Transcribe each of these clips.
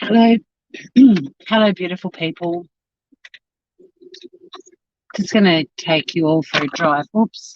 Hello, hello, beautiful people. Just going to take you all for a drive. Oops.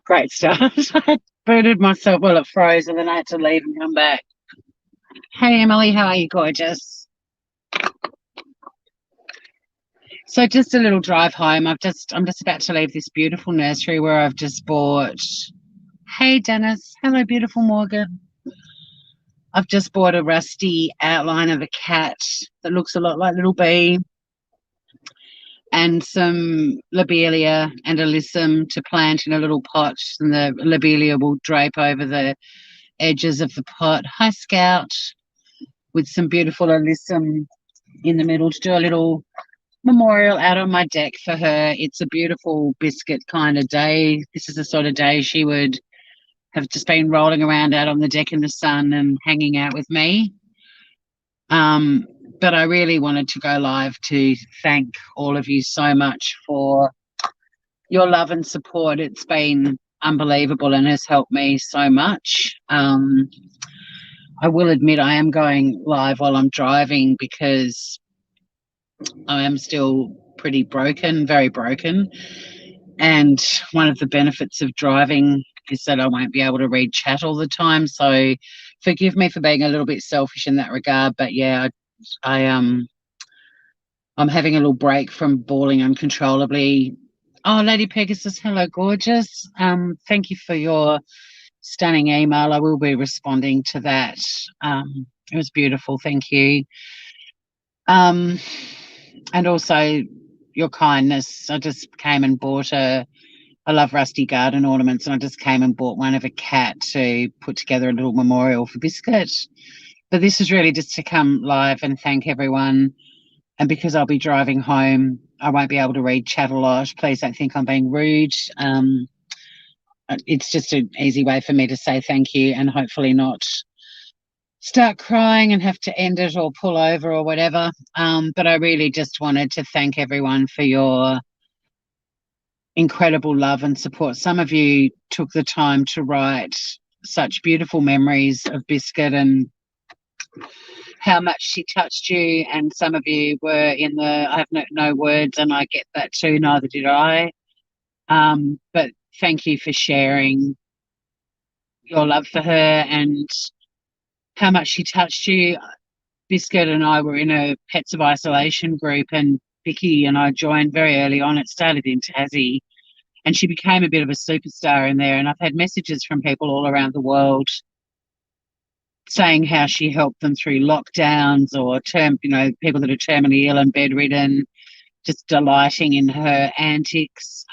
Great start. I booted myself. Well, it froze, and then I had to leave and come back. Hey, Emily, how are you, gorgeous? So, just a little drive home. I'm just about to leave this beautiful nursery where I've just bought. Hey, Dennis. Hello, beautiful Morgan. I've just bought a rusty outline of a cat that looks a lot like Little Bee, and some lobelia and alyssum to plant in a little pot, and the lobelia will drape over the edges of the pot. Hi, Scout, with some beautiful alyssum in the middle to do a little memorial out on my deck for her. It's a beautiful biscuit kind of day. This is the sort of day she would have just been rolling around out on the deck in the sun and hanging out with me. Um, but I really wanted to go live to thank all of you so much for your love and support. It's been unbelievable and has helped me so much. I will admit I am going live while I'm driving because I am still pretty broken, very broken. And one of the benefits of driving is that I won't be able to read chat all the time. So forgive me for being a little bit selfish in that regard. But yeah, I'm having a little break from bawling uncontrollably. Oh, Lady Pegasus, hello, gorgeous. Thank you for your stunning email. I will be responding to that. It was beautiful. Thank you. Um, and also your kindness. I just came and bought I love rusty garden ornaments, and I just came and bought one of a cat to put together a little memorial for Biscuit. But this is really just to come live and thank everyone. And because I'll be driving home, I won't be able to read chat a lot. Please don't think I'm being rude. It's just an easy way for me to say thank you and hopefully not start crying and have to end it or pull over or whatever. But I really just wanted to thank everyone for your incredible love and support. Some of you took the time to write such beautiful memories of Biscuit and how much she touched you, and some of you were in the I have no words, and I get that too, neither did I. But thank you for sharing your love for her and how much she touched you. Biscuit and I were in a Pets of Isolation group, and Vicky and I joined very early on. It started in Tassie, and she became a bit of a superstar in there. And I've had messages from people all around the world saying how she helped them through lockdowns or people that are terminally ill and bedridden, just delighting in her antics.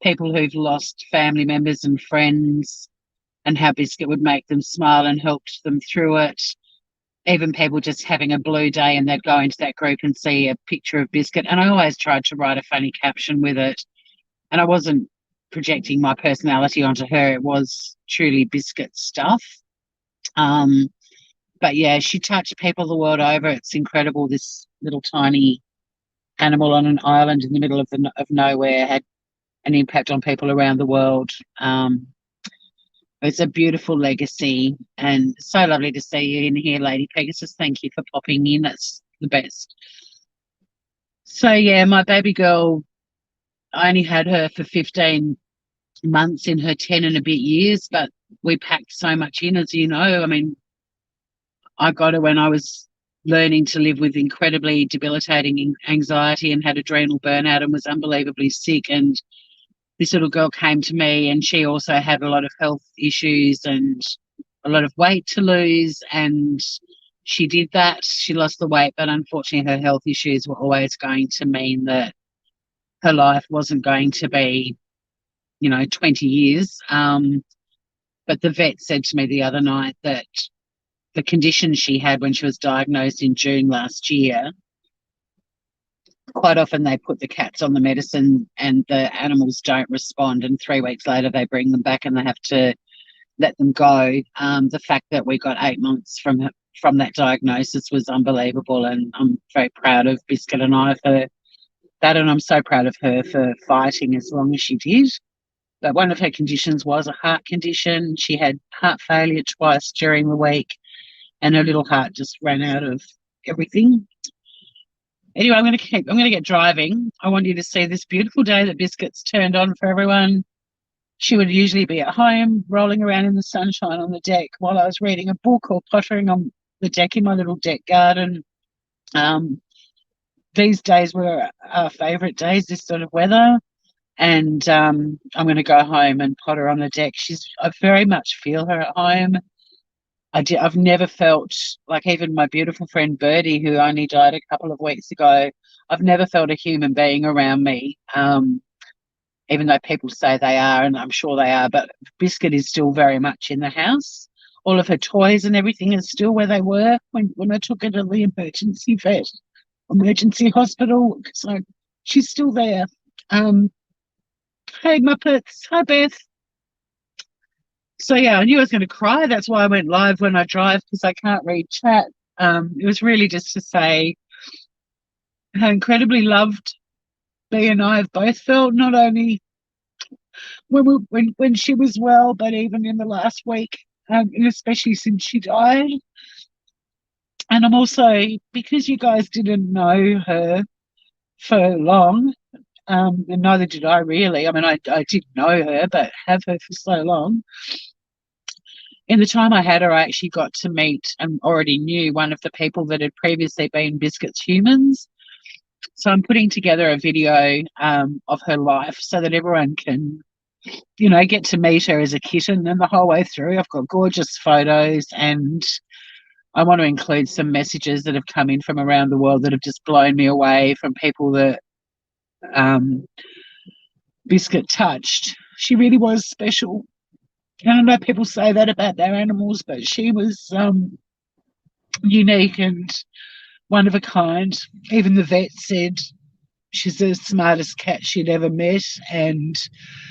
People who've lost family members and friends, and how Biscuit would make them smile and helped them through it. Even people just having a blue day and they'd go into that group and see a picture of Biscuit. And I always tried to write a funny caption with it. And I wasn't projecting my personality onto her. It was truly Biscuit stuff. But yeah, she touched people the world over. It's incredible. This little tiny animal on an island in the middle of nowhere had an impact on people around the world. It's a beautiful legacy, and so lovely to see you in here, Lady Pegasus. Thank you for popping in. That's the best. So yeah, my baby girl, I only had her for 15 months in her 10 and a bit years, but we packed so much in, as you know. I mean, I got her when I was learning to live with incredibly debilitating anxiety and had adrenal burnout and was unbelievably sick. And this little girl came to me, and she also had a lot of health issues and a lot of weight to lose. And she did that. She lost the weight, but unfortunately, her health issues were always going to mean that her life wasn't going to be, 20 years. But the vet said to me the other night that the condition she had when she was diagnosed in June last year quite often they put the cats on the medicine and the animals don't respond, and 3 weeks later they bring them back and they have to let them go. The fact that we got 8 months from that diagnosis was unbelievable, and I'm very proud of Biscuit and I for that, and I'm so proud of her for fighting as long as she did. But one of her conditions was a heart condition. She had heart failure twice during the week, and her little heart just ran out of everything. Anyway, I'm going to get driving. I want you to see this beautiful day that Biscuit's turned on for everyone. She would usually be at home, rolling around in the sunshine on the deck while I was reading a book or pottering on the deck in my little deck garden. These days were our favourite days, this sort of weather. And I'm going to go home and potter on the deck. I very much feel her at home. I've never felt like, even my beautiful friend Birdie, who only died a couple of weeks ago, I've never felt a human being around me, even though people say they are, and I'm sure they are. But Biscuit is still very much in the house. All of her toys and everything is still where they were when I took her to the emergency hospital. So she's still there. Hey, Muppets. Hi, Beth. So, yeah, I knew I was going to cry. That's why I went live when I drive, because I can't read chat. It was really just to say how incredibly loved Bea and I have both felt, not only when she was well, but even in the last week, and especially since she died. And I'm also, because you guys didn't know her for long, and neither did I really. I mean, I did know her, but have her for so long. In the time I had her, I actually got to meet and already knew one of the people that had previously been Biscuit's humans. So I'm putting together a video of her life so that everyone can, get to meet her as a kitten, and the whole way through I've got gorgeous photos, and I want to include some messages that have come in from around the world that have just blown me away, from people that Biscuit touched. She really was special. And I know people say that about their animals, but she was unique and one of a kind. Even the vet said she's the smartest cat she'd ever met, and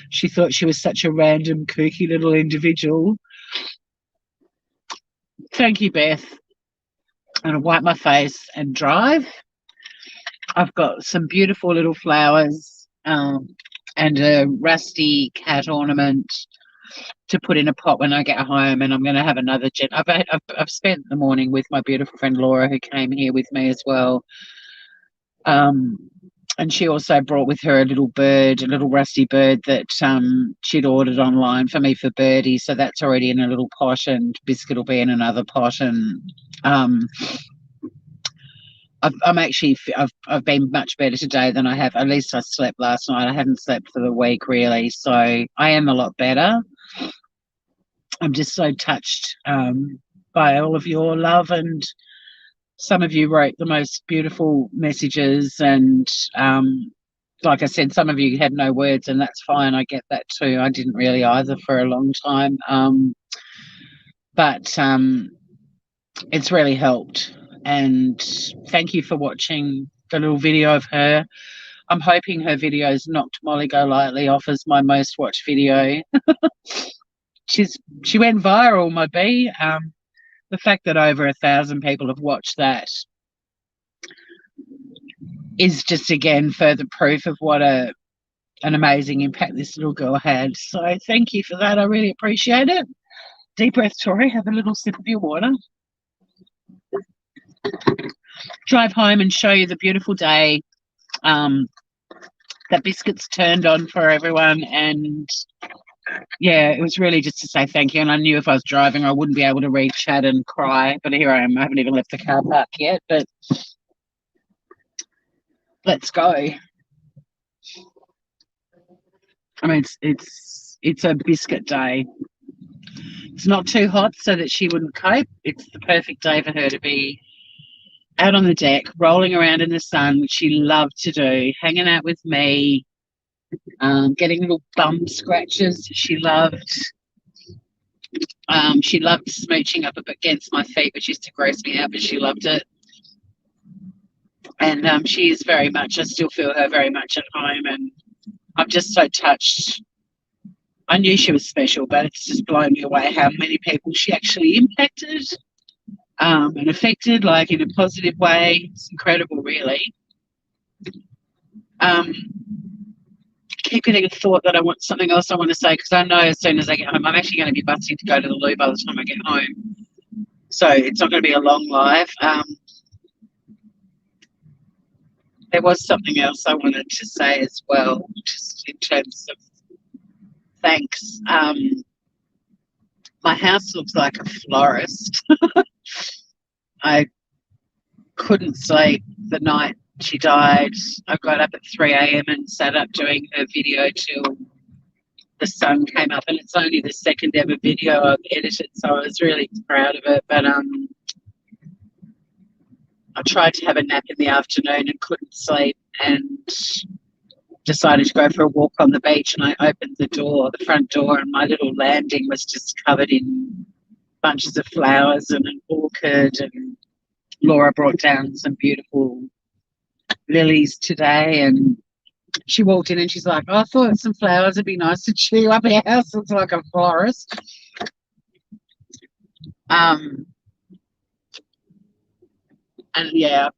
she thought she was such a random, kooky little individual. Thank you, Beth. I'm going to wipe my face and drive. I've got some beautiful little flowers and a rusty cat ornament to put in a pot when I get home, and I'm going to have another I've spent the morning with my beautiful friend Laura, who came here with me as well. And she also brought with her a little rusty bird that she'd ordered online for me for Birdie. So that's already in a little pot, and Biscuit will be in another pot. And I've been much better today than I have. At least I slept last night. I hadn't slept for the week really, so I am a lot better. I'm just so touched by all of your love, and some of you wrote the most beautiful messages, and like I said, some of you had no words, and that's fine. I get that too. I didn't really either for a long time, but it's really helped. And thank you for watching the little video of her. I'm hoping her videos knocked Molly Golightly off as my most watched video. She went viral, my bee. The fact that over 1,000 people have watched that is just, again, further proof of what an amazing impact this little girl had. So thank you for that. I really appreciate it. Deep breath, Tori. Have a little sip of your water. Drive home and show you the beautiful day that Biscuit's turned on for everyone. And yeah, it was really just to say thank you. And I knew if I was driving I wouldn't be able to read chat and cry, but here I am. I haven't even left the car park yet, but let's go. I mean, it's a Biscuit day. It's not too hot so that she wouldn't cope. It's the perfect day for her to be out on the deck, rolling around in the sun, which she loved to do, hanging out with me, getting little bum scratches. She loved smooching up against my feet, which used to gross me out, but she loved it. And she is very much, I still feel her very much at home, and I'm just so touched. I knew she was special, but it's just blown me away how many people she actually impacted and affected, like in a positive way. It's incredible, really. Um, keep getting a thought that I want something else I want to say, because I know as soon as I get home, I'm actually going to be busting to go to the loo by the time I get home. So it's not going to be a long live. There was something else I wanted to say as well, just in terms of thanks. My house looks like a florist. I couldn't sleep the night she died. I got up at 3 a.m. and sat up doing her video till the sun came up, and it's only the second ever video I've edited, so I was really proud of it. But I tried to have a nap in the afternoon and couldn't sleep, and decided to go for a walk on the beach, and I opened the front door, and my little landing was just covered in bunches of flowers and an orchid, and Laura brought down some beautiful lilies today, and she walked in and she's like, oh, I thought some flowers would be nice to chew up. Our house looks like a florist. And yeah,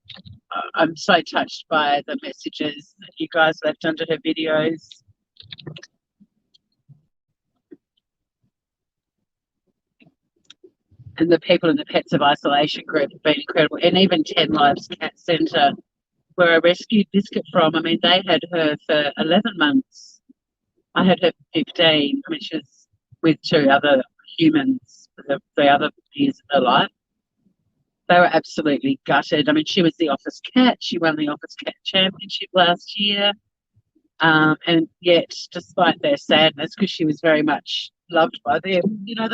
I'm so touched by the messages that you guys left under her videos. And the people in the Pets of Isolation group have been incredible. And even 10 Lives Cat Centre, where I rescued Biscuit from. I mean, they had her for 11 months. I had her for 15. I mean, she was with 2 other humans for the other years of her life. They were absolutely gutted. I mean, she was the office cat. She won the office cat championship last year. And yet, despite their sadness, because she was very much loved by them, you know,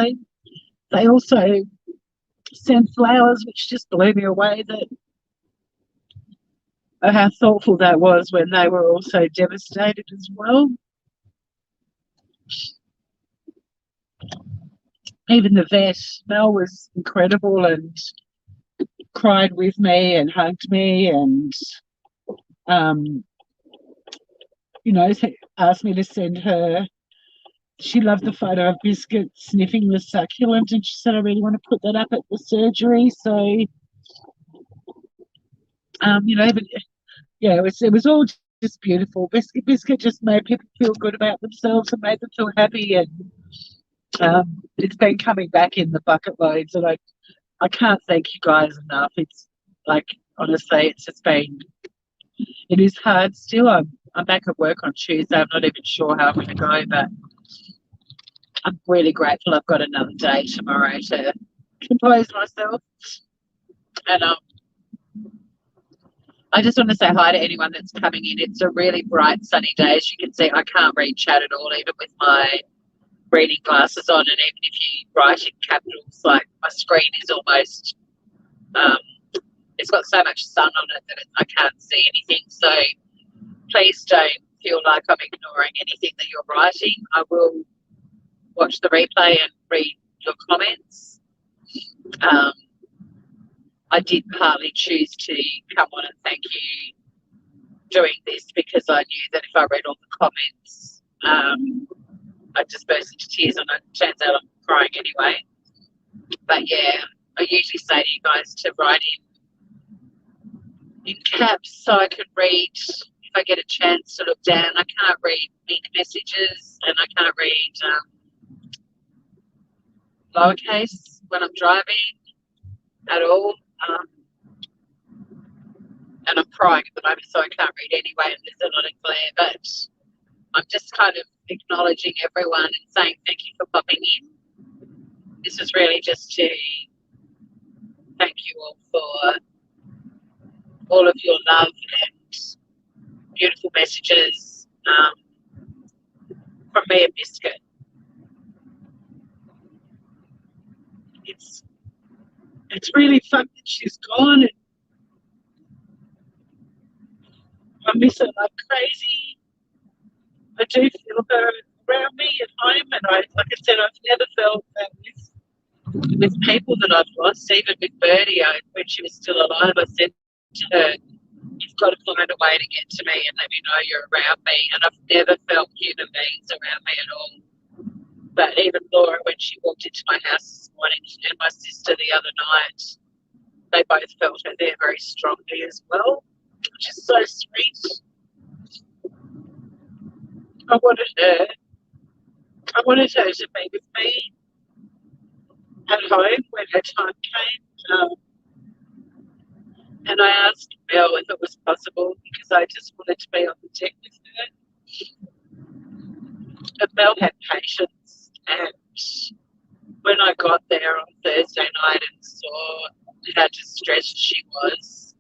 they also sent flowers, which just blew me away, that how thoughtful that was when they were also devastated as well. Even the vet, Mel, was incredible and cried with me and hugged me, and you know, asked me to send her. She loved the photo of Biscuit sniffing the succulent, and she said, I really want to put that up at the surgery. So, you know, but yeah, it was all just beautiful. Biscuit just made people feel good about themselves and made them feel happy, and it's been coming back in the bucket loads, and I can't thank you guys enough. It's like, honestly, it's just been, it is hard still. I'm back at work on Tuesday. I'm not even sure how I'm going to go, but I'm really grateful I've got another day tomorrow to compose myself. And I just want to say hi to anyone that's coming in. It's a really bright, sunny day. As you can see, I can't read chat at all, even with my reading glasses on. And even if you write in capitals, like, my screen is almost, it's got so much sun on it that I can't see anything. So please don't feel like I'm ignoring anything that you're writing. I will watch the replay and read your comments. I did partly choose to come on and thank you doing this because I knew that if I read all the comments, I'd just burst into tears, and it turns out I'm crying anyway. But yeah, I usually say to you guys to write in caps so I can read. If I get a chance to look down, I can't read big messages, and I can't read lowercase when I'm driving at all. And I'm crying at the moment, so I can't read anyway, and there's a lot of glare. But I'm just kind of acknowledging everyone and saying thank you for popping in. This is really just to thank you all for all of your love and beautiful messages from me and Biscuit. It's really fun that she's gone, and I miss her like crazy. I do feel her around me at home, and like I said, I've never felt that with people that I've lost, even with Birdie, when she was still alive. I said to her, got to find a way to get to me and let me know you're around me. And I've never felt human beings around me at all. But even Laura, when she walked into my house this morning, and my sister the other night, they both felt her there very strongly as well, which is so sweet. I wanted her to be with me at home when her time came. And I asked Mel if it was possible because I just wanted to be on the deck with her. And Mel had patience, and when I got there on Thursday night and saw how distressed she was,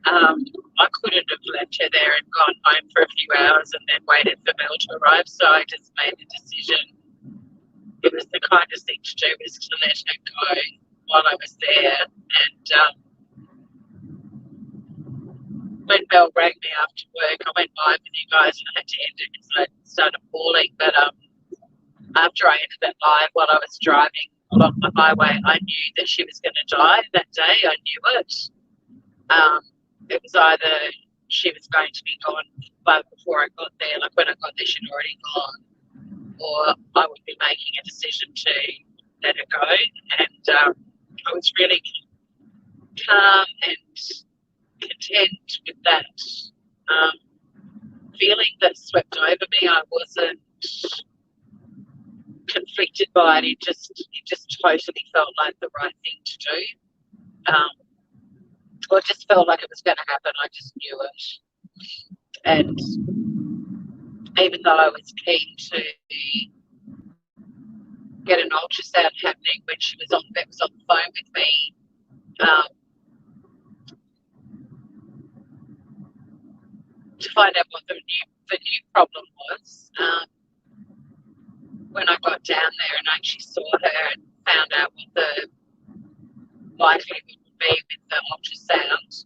I couldn't have left her there and gone home for a few hours and then waited for Mel to arrive. So I just made the decision. It was the kindest thing to do was to let her go while I was there. And when Mel rang me after work, I went live with you guys and I had to end it because I started bawling. But after I ended that live, while I was driving along the highway, I knew that she was going to die that day. I knew it. It was either she was going to be gone, but before I got there, like when I got there, she'd already gone, or I would be making a decision to let her go. And I was really calm and content with that feeling that swept over me. I wasn't conflicted by it. It just totally felt like the right thing to do. Or it just felt like it was going to happen. I just knew it. And even though I was keen to get an ultrasound happening when she was on the phone with me, to find out what the new problem was. When I got down there and actually saw her and found out what the likelihood would be with the ultrasound,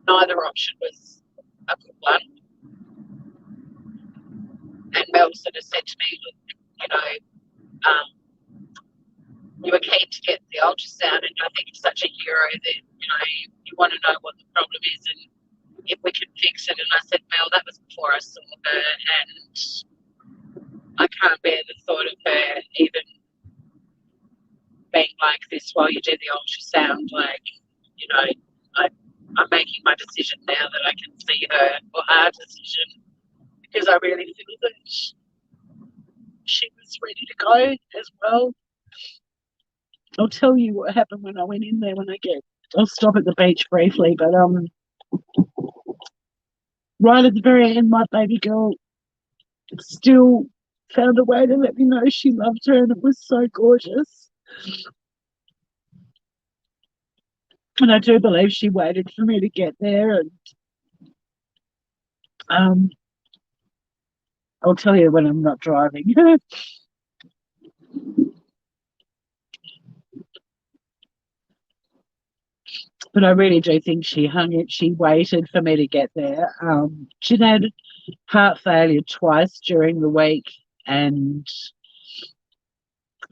neither option was a good one. And Mel sort of said to me, look, you were keen to get the ultrasound, and I think it's such a hero that, you want to know what the problem is and if we can fix it. And I said, Mel, that was before I saw her, and I can't bear the thought of her even being like this while you do the ultrasound. Like, I'm making my decision now that I can see her, or our decision, because I really feel that she was ready to go as well. I'll tell you what happened when I went in there I'll stop at the beach briefly, but right at the very end, my baby girl still found a way to let me know she loved her, and it was so gorgeous. And I do believe she waited for me to get there, and I'll tell you when I'm not driving. But I really do think she hung it. She waited for me to get there. She'd had heart failure twice during the week, and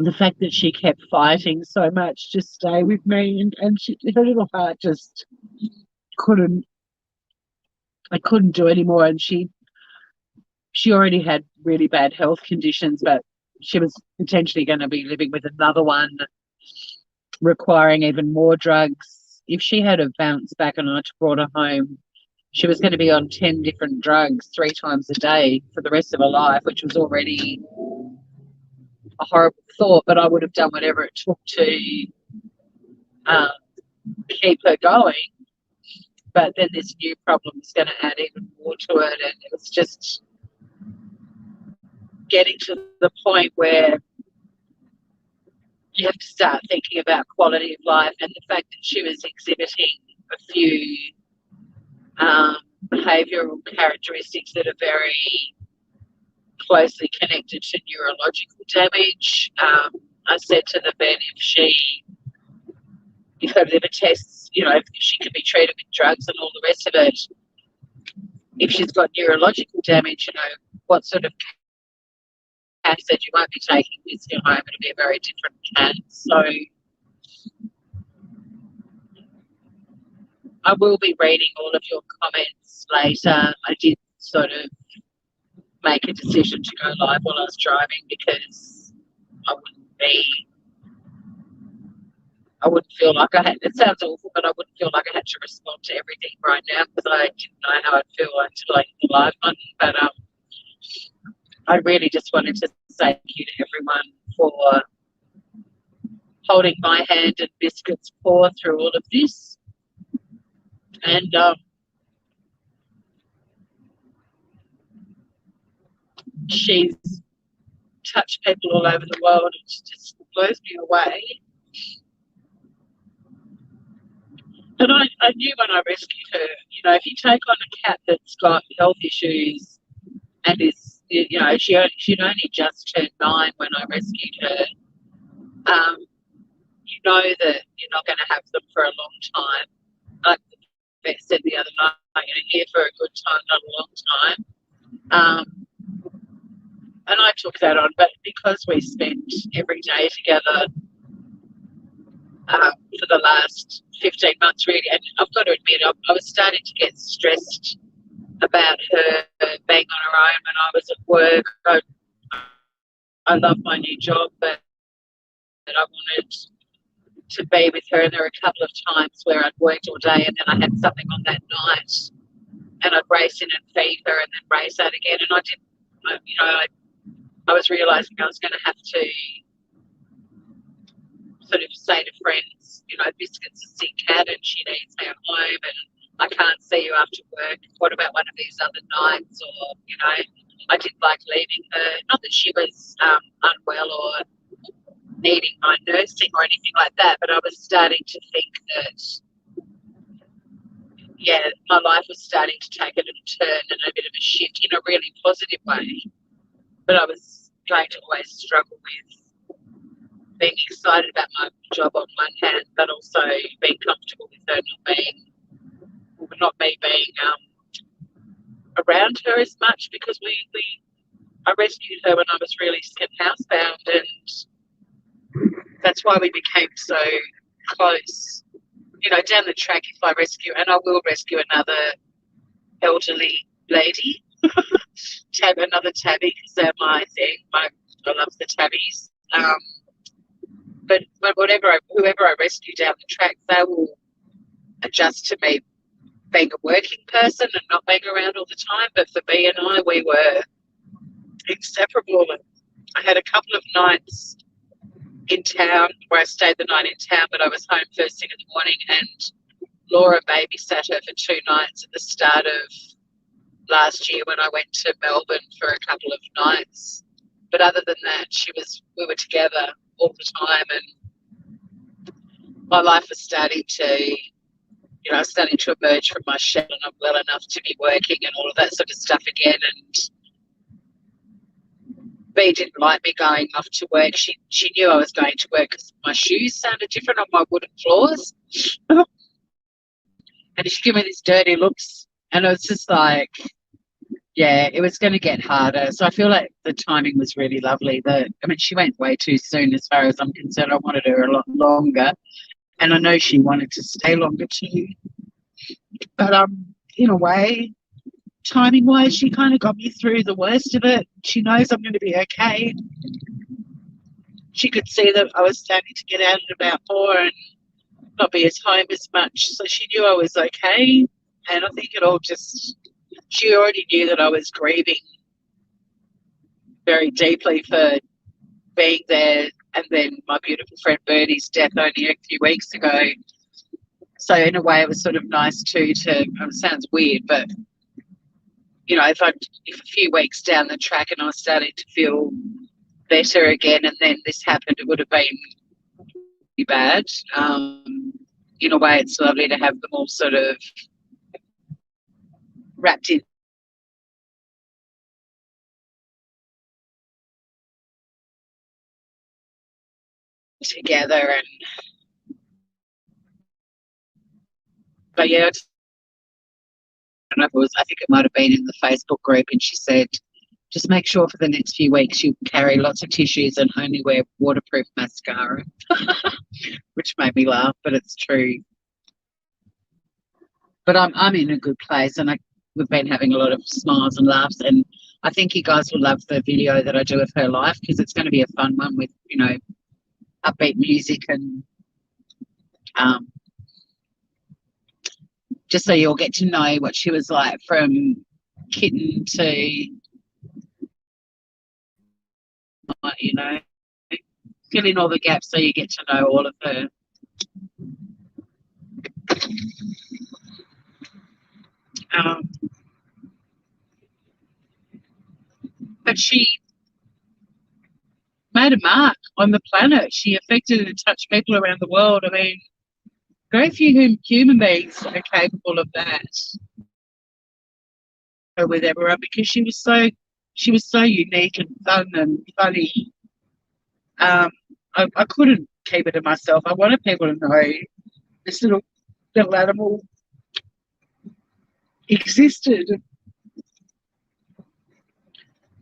the fact that she kept fighting so much to stay with me, and her little heart just couldn't. I couldn't do anymore, and she already had really bad health conditions, but she was potentially going to be living with another one, requiring even more drugs. If she had a bounce back and I brought her home, she was going to be on 10 different drugs 3 times a day for the rest of her life, which was already a horrible thought, but I would have done whatever it took to keep her going. But then this new problem was going to add even more to it, and it was just getting to the point where you have to start thinking about quality of life, and the fact that she was exhibiting a few behavioural characteristics that are very closely connected to neurological damage. I said to the vet, if her liver tests, if she can be treated with drugs and all the rest of it, if she's got neurological damage, what sort of cat said you won't be taking this home, it'll be a very different cat. So I will be reading all of your comments later. I did sort of make a decision to go live while I was driving because I wouldn't be I wouldn't feel like I had, it sounds awful, but I wouldn't feel like I had to respond to everything right now because I didn't know how I'd feel until I hit the live button. But I really just wanted to say thank you to everyone for holding my hand and Biscuit's paw through all of this. And she's touched people all over the world. It just blows me away. And I knew when I rescued her, you know, if you take on a cat that's got health issues and is, you know, she'd only just turned 9 when I rescued her, you know that you're not going to have them for a long time. Like the vet said the other night, you're here for a good time, not a long time. And I took that on, but because we spent every day together for the last 15 months, really, and I've got to admit, I was starting to get stressed about her being on her own when I was at work. I love my new job, but I wanted to be with her. And there were a couple of times where I'd worked all day and then I had something on that night, and I'd race in and feed her and then race out again. And I was realising I was going to have to sort of say to friends, you know, Biscuit's a sick cat and she needs her home and I can't see you after work. What about one of these other nights? Or, you know, I didn't like leaving her. Not that she was unwell or needing my nursing or anything like that, but I was starting to think that, yeah, my life was starting to take a little turn and a bit of a shift in a really positive way. But I was going to always struggle with being excited about my job on one hand, but also being comfortable with her not me being around her as much, because I rescued her when I was really sick and housebound, and that's why we became so close. You know, down the track, if I rescue, and I will rescue another elderly lady, another tabby, because they're my thing. I love the tabbies. But whoever I rescue down the track, they will adjust to me being a working person and not being around all the time. But for B and I, we were inseparable. And I had a couple of nights in town where I stayed the night in town, but I was home first thing in the morning, and Laura babysat her for 2 nights at the start of last year when I went to Melbourne for a couple of nights. But other than that, we were together all the time, and my life was starting to, you know, I was starting to emerge from my shell, and I'm well enough to be working and all of that sort of stuff again. And B didn't like me going off to work. She knew I was going to work because my shoes sounded different on my wooden floors. And she gave me these dirty looks, and it was just like, yeah, it was going to get harder. So I feel like the timing was really lovely. She went way too soon as far as I'm concerned. I wanted her a lot longer, and I know she wanted to stay longer too. But in a way, timing-wise, she kind of got me through the worst of it. She knows I'm going to be okay. She could see that I was starting to get out and about more and not be at home as much, so she knew I was okay. And I think she already knew that I was grieving very deeply for being there, and then my beautiful friend Bertie's death only a few weeks ago. So in a way, it was sort of nice too it sounds weird, but you know, if a few weeks down the track and I was starting to feel better again, and then this happened, it would have been pretty bad. In a way, it's lovely to have them all sort of wrapped in together. But yeah, I think it might have been in the Facebook group, and she said, just make sure for the next few weeks you carry lots of tissues and only wear waterproof mascara, which made me laugh, but it's true. But I'm in a good place, and we've been having a lot of smiles and laughs, and I think you guys will love the video that I do of her life, because it's going to be a fun one with, upbeat music, and um, just so you'll get to know what she was like from kitten to, you know, fill in all the gaps so you get to know all of her. Um, but she made a mark on the planet. She affected and touched people around the world. I mean, very few human beings are capable of that with everyone, because she was so unique and fun and funny. Um, I couldn't keep it to myself. I wanted people to know this little animal existed.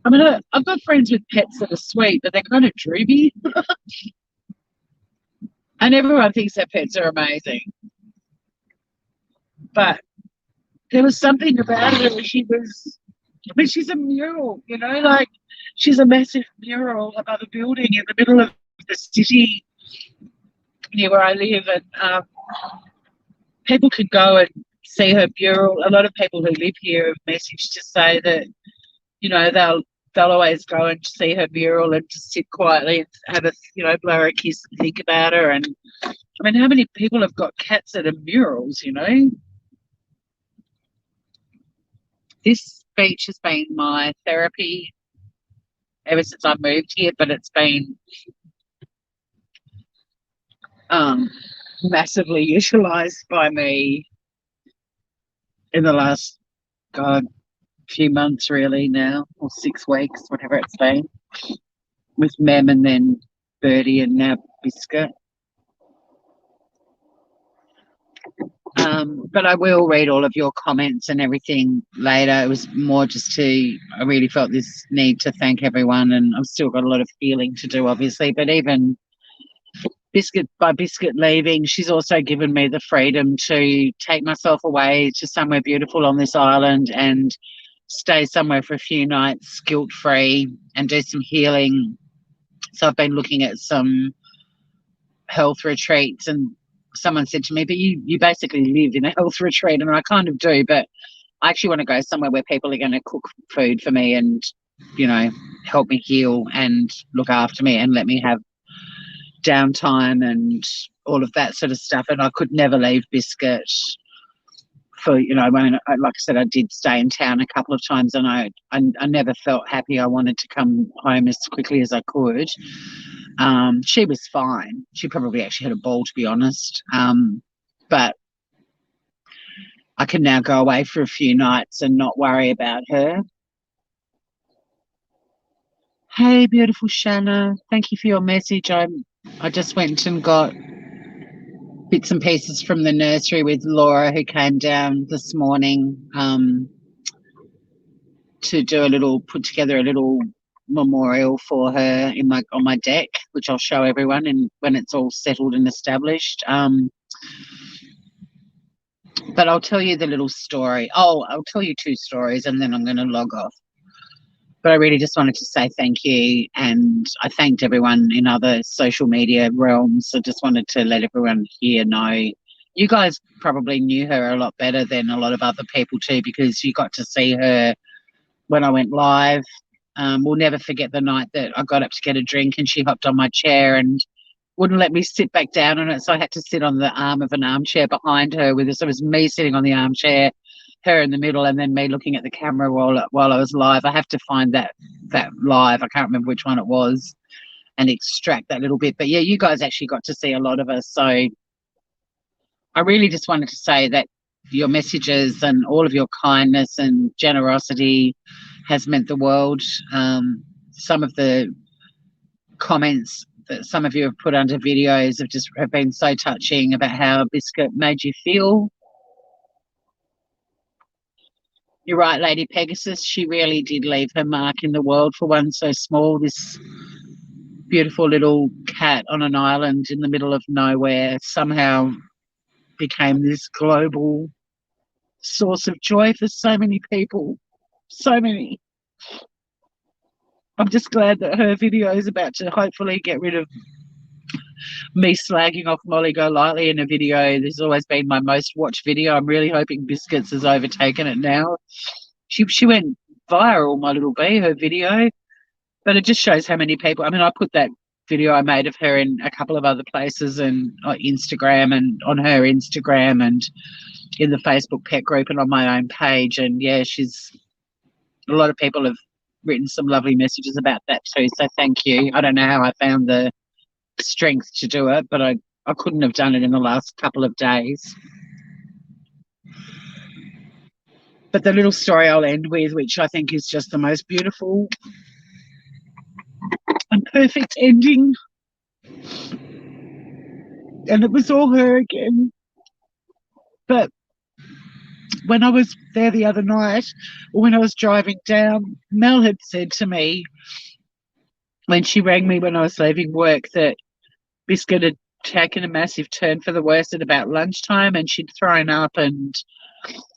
I mean, I've got friends with pets that are sweet, but they're kind of droopy, and everyone thinks their pets are amazing. But there was something about her. I mean, she's a mural, like she's a massive mural above a building in the middle of the city near where I live, and people could go and see her mural. A lot of people who live here have messaged to say that, they'll always go and see her mural and just sit quietly and have blow her a kiss and think about her. And I mean, how many people have got cats that are murals? This beach has been my therapy ever since I moved here, but it's been massively utilised by me in the last, God, few months really now, or 6 weeks, whatever it's been, with Mem and then Birdie and now Biscuit. But I will read all of your comments and everything later. It was more just I really felt this need to thank everyone, and I've still got a lot of healing to do, obviously, but even Biscuit leaving, she's also given me the freedom to take myself away to somewhere beautiful on this island and stay somewhere for a few nights guilt-free and do some healing. So I've been looking at some health retreats, and someone said to me, but you basically live in a health retreat, and I kind of do, but I actually want to go somewhere where people are going to cook food for me and, help me heal and look after me and let me have downtime and all of that sort of stuff. And I could never leave Biscuit for, when, like I said, I did stay in town a couple of times, and I never felt happy. I wanted to come home as quickly as I could. She was fine. She probably actually had a ball, to be honest. But I can now go away for a few nights and not worry about her. Hey, beautiful Shanna. Thank you for your message. I just went and got bits and pieces from the nursery with Laura, who came down this morning to put together a little memorial for her on my deck, which I'll show everyone and when it's all settled and established. But I'll tell you the little story. I'll tell you 2 stories and then I'm going to log off. But I really just wanted to say thank you, and I thanked everyone in other social media realms. I just wanted to let everyone here know. You guys probably knew her a lot better than a lot of other people too, because you got to see her when I went live. We'll never forget the night that I got up to get a drink and she hopped on my chair and wouldn't let me sit back down on it, so I had to sit on the arm of an armchair behind her with us. So it was me sitting on the armchair, her in the middle, and then me looking at the camera while I was live. I have to find that live. I can't remember which one it was and extract that little bit. But yeah, you guys actually got to see a lot of us. So I really just wanted to say that your messages and all of your kindness and generosity has meant the world. Some of the comments that some of you have put under videos have been so touching about how Biscuit made you feel. You're right, Lady Pegasus. She really did leave her mark in the world for one so small. This beautiful little cat on an island in the middle of nowhere somehow became this global source of joy for so many people. So many. I'm just glad that her video is about to hopefully get rid of me slagging off Molly Golightly in a video. This has always been my most watched video. I'm really hoping Biscuits has overtaken it now. She went viral, my little bee, her video. But it just shows how many people. I mean, I put that video I made of her in a couple of other places and on Instagram and on her Instagram and in the Facebook pet group and on my own page. And yeah, a lot of people have written some lovely messages about that too. So thank you. I don't know how I found the strength to do it, but I couldn't have done it in the last couple of days. But the little story I'll end with, which I think is just the most beautiful and perfect ending, and it was all her again. But when I was there the other night, or when I was driving down, Mel had said to me, when she rang me when I was leaving work, that Biscuit had taken a massive turn for the worse at about lunchtime, and she'd thrown up, and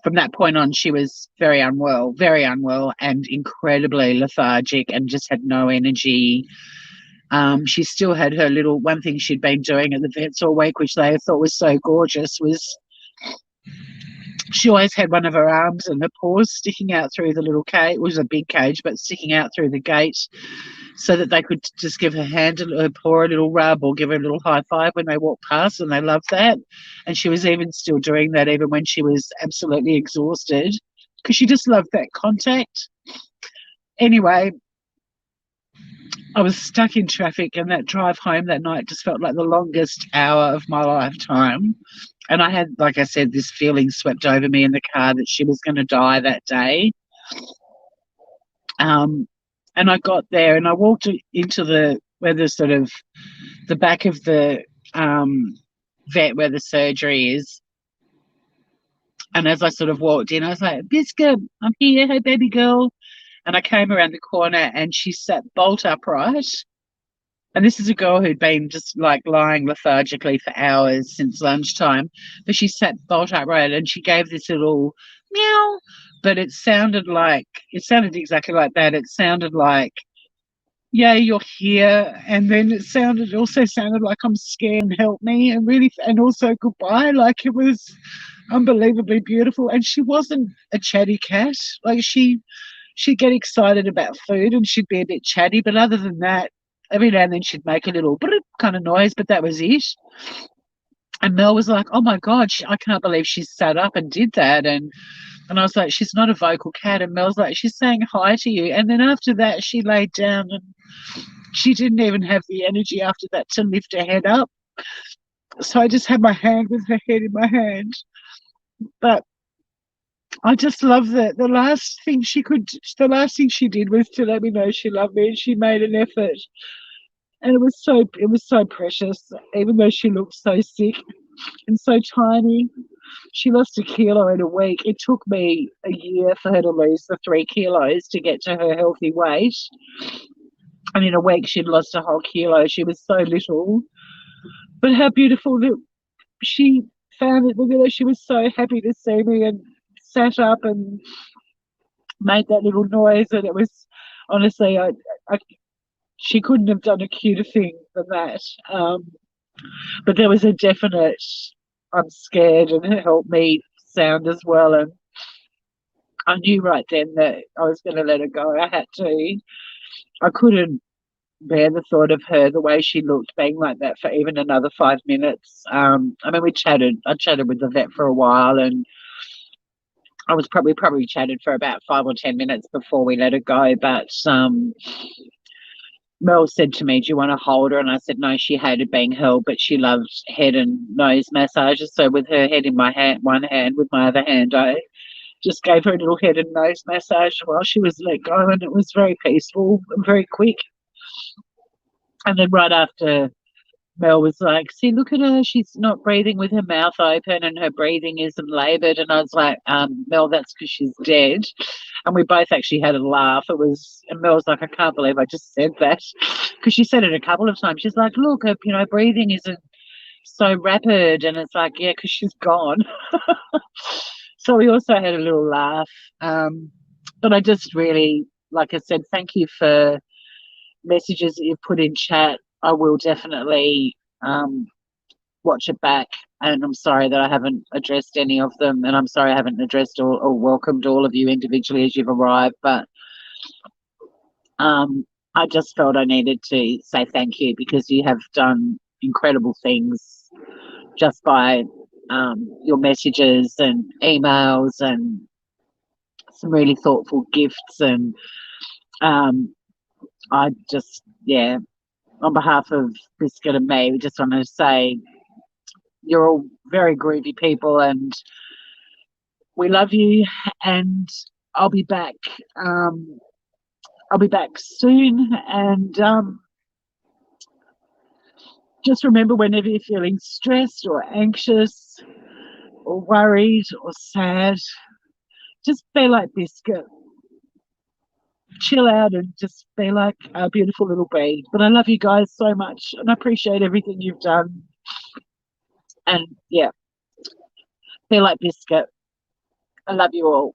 from that point on she was very unwell and incredibly lethargic and just had no energy. She still had her little, one thing she'd been doing at the vets all week, which they thought was so gorgeous, was she always had one of her arms and her paws sticking out through the little cage. It was a big cage, but sticking out through the gate so that they could just give her hand, her paw a little rub or give her a little high five when they walked past, and they loved that. And she was even still doing that even when she was absolutely exhausted, because she just loved that contact. Anyway, I was stuck in traffic, and that drive home that night just felt like the longest hour of my lifetime. And I had, like I said, this feeling swept over me in the car that she was going to die that day. And I got there and I walked into the back of the vet where the surgery is. And as I sort of walked in, I was like, Biscuit, I'm here, hey baby girl. And I came around the corner and she sat bolt upright. And this is a girl who'd been just like lying lethargically for hours since lunchtime. But she sat bolt upright and she gave this little meow. But it sounded exactly like that. It sounded like, yeah, you're here. And then it also sounded like, I'm scared and help me. And also goodbye. Like, it was unbelievably beautiful. And she wasn't a chatty cat. Like, she'd get excited about food and she'd be a bit chatty. But other than that, every now and then she'd make a little kind of noise, but that was it. And Mel was like, oh my God, I can't believe she sat up and did that. And I was like, she's not a vocal cat. And Mel's like, she's saying hi to you. And then after that, she laid down and she didn't even have the energy after that to lift her head up. So I just had my hand with her head in my hand. But I just love that the last thing she did was to let me know she loved me, and she made an effort. And it was so precious, even though she looked so sick and so tiny. She lost 1 kilo in a week. It took me a year for her to lose the 3 kilos to get to her healthy weight. And in a week, she'd lost a whole kilo. She was so little. But how beautiful that she found it. She was so happy to see me and sat up and made that little noise. And it was, honestly, she couldn't have done a cuter thing than that. But there was a definite, I'm scared, and it helped me sound as well. And I knew right then that I was going to let her go. I had to. I couldn't bear the thought of her, the way she looked, being like that for even another 5 minutes. I mean, I chatted with the vet for a while, and I was probably chatted for about 5 or 10 minutes before we let her go. But Mel said to me, do you want to hold her? And I said, no, she hated being held, but she loved head and nose massages. So with her head in my hand, one hand, with my other hand, I just gave her a little head and nose massage while she was let go. And it was very peaceful and very quick. And then right after, Mel was like, see, look at her. She's not breathing with her mouth open and her breathing isn't laboured. And I was like, Mel, that's because she's dead. And we both actually had a laugh. And Mel was like, I can't believe I just said that. Because she said it a couple of times. She's like, look, her breathing isn't so rapid, and it's like, yeah, because she's gone. So we also had a little laugh. But I just really, like I said, thank you for messages that you've put in chat. I will definitely watch it back. And I'm sorry that I haven't addressed any of them. And I'm sorry I haven't addressed or welcomed all of you individually as you've arrived. But I just felt I needed to say thank you, because you have done incredible things just by your messages and emails and some really thoughtful gifts. And I just, yeah, on behalf of Biscuit and me, we just want to say you're all very groovy people, and we love you. And I'll be back. I'll be back soon. And just remember, whenever you're feeling stressed or anxious or worried or sad, just be like Biscuit. Chill out and just be like a beautiful little bee. But I love you guys so much, and I appreciate everything you've done. And yeah, be like Biscuit. I love you all.